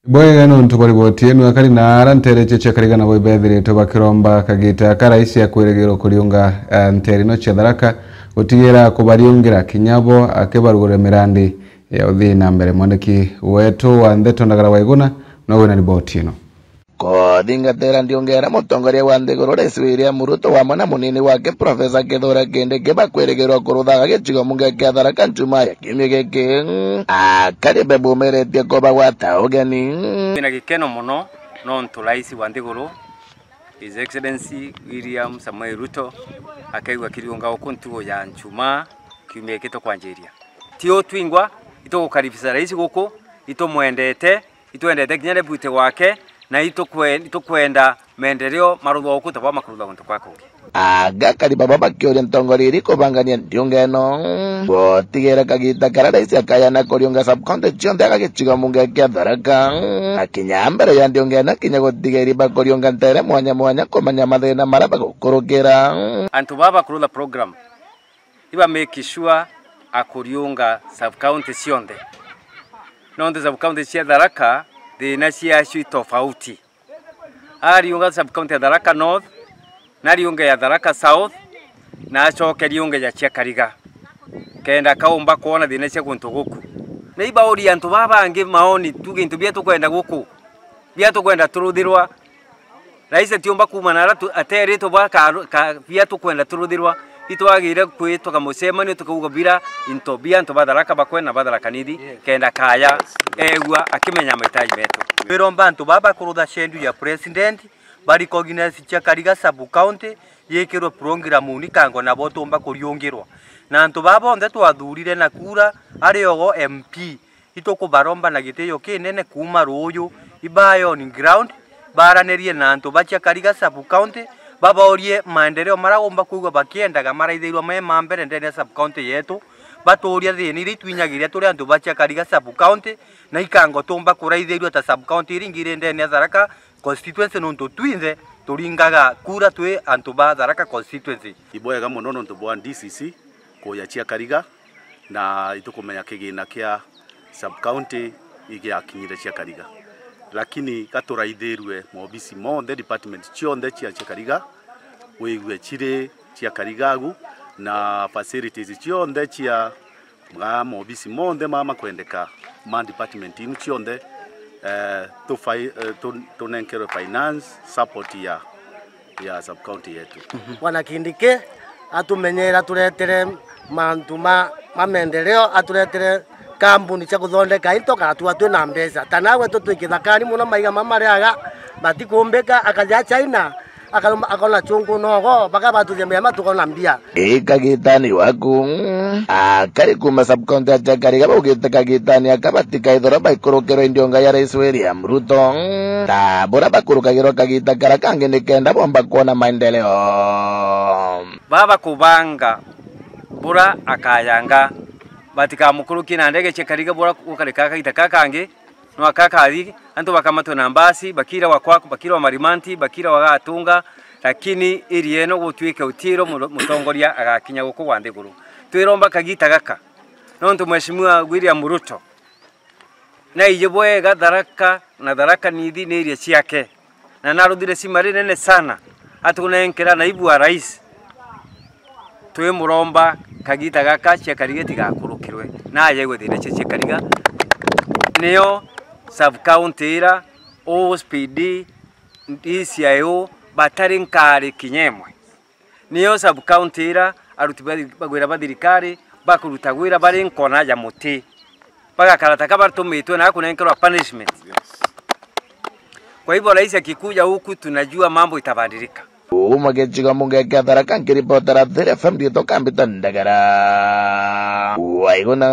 Bwega nontu bari botienu akari nara ntere cheche kariga na boibethire to bakiromba kagita karaisi ya kweregero kuriunga nteri no Tharaka gutigera kubariungira kinyabo akebarugure mirandi ya uthi na mbere mwandiki wetu wa Ndeto Ndagara Waiguna no wena ni botienu Kodingatera ndiongera mutongoria wa Nthiguru Rais William Ruto wa mwana munini wake Profesa Kithure Kindiki bakweregerwo kuruthaga gicigo munge kia Tharaka ncuma ya kiumia giki akari bebumeretie kuba gwata ugeni ina gikeno muno nontu Rais wa Nthiguru His Excellency William Samoei Ruto akaigwa kiriunga ukuntugo ya ncuma kiumia gito kwanjiria tio twingwa itogukaribisa rais guku itomwendete kinyane bute wake na itukwenda maendeleo marudho okuta wa makurudha guntu kwako agakari baba bakioria ntongori riko bangania ndiongeno botigera kagita karadais akayana korionga subcounty chionde agagiciga munge kia Tharaka akinyambere ya ndiongena kinya gutigeri bakorionga ntere mwanya komanya mathina maraba gukurukira antu baba kurudha program iba make sure akorionga subcounty chionde nonde subcounty cia Tharaka thina ciacio tofauti ariunga subcounty ya Tharaka North nariunga ya Tharaka South na acoke riunga ya Chiakariga kenda kaumba kuona thina cia guntu guku na ibauri antu babange maoni tuge into bia tukwenda guku bia tukwenda turuthirwa rais atiomba kumana atere to baka bia tukwenda turuthirwa itwagire kwitoka musemani tukuga bira into bia antu Tharaka bakwena Tharaka nithi kenda kaya egwa akimenya mahitaji metu biromba antu baba kurutha shendu ya president bari recognize Chiakariga sub county yekirwo program uni kango na botomba kuriungirwa na antu baba onde twathurire na kura ari ogo MP itokubaromba na giteyo kinene kuma ruyu ibayo on ground baranerie na antu ba Chiakariga sub county baba orie maendeleo maragomba kuigwa bakiendaga maraithirwa me mbere ndene sub county yetu batoria thini iri twinyagiria turi antu ba Chiakariga sub county na ikango tumba kuraithirwa ta sub county ringire ndene Tharaka constituency nonto twinze turingaga kura twe antu ba Tharaka constituency iboyaga muno nonto bwa DCC kuya Chiakariga na itukumenya kigina kia sub county igiakinyire Chiakariga lakini katuraithirwe mobisi monde department chionde chia Chiakariga weigwe chire Chiakariga gu na facilities chionde chia mobisi monde mama kwendeka man department inu chionde to nenkero finance support ya sub county yetu wana Kindiki atumenyera turetere mantuma maendeleo aturetere kambuni cia guthondeka into kana tuatwe na mbeca tanawe tutwikithakani muno maiga mamariaga batikumbika akaja China akona chungu nogo baka batuthia mema tukona mbia kagitani waku akari kuma subcounty ya Chiakariga bugite kagitani akabatika ithora baikurukiro indionga ya Rais William Ruto tabura bakurukagiro kagita karakange nikenda bomba kuona maendeleo baba kubanga bura akayanga batika mukuru kina ndege Chiakariga bura ukareka kagita kakange no akakari antu bakamato nambasi bakira wakwako bakira wa marimanti bakira wa atunga lakini irieno gutwike utiro mutongoria agakinya guku wa Nthiguru twiromba kagita gaka nontu mheshimiwa William Ruto na ijebwega Tharaka na Tharaka nithi ni iria ciake na naruthire simari nene sana atunenkera naibu wa rais twe muromba kagita gaka Chiakariga tigakurukirwe na yegwe thina Chiakariga niyo sub county ira OSPD DCIO batari nkari kinyemwe niyo sub county ira aruti bagwira bathirikari bakurutagwira bari nkona ya muti bagakarata kabartumitwe na kunenkerwa punishment kwa hivyo rais akikuja huku tunajua mambo itabadilika umageciga munge kia Tharaka nkiripotera 3FM ndito kambita Ndagara Waiguna.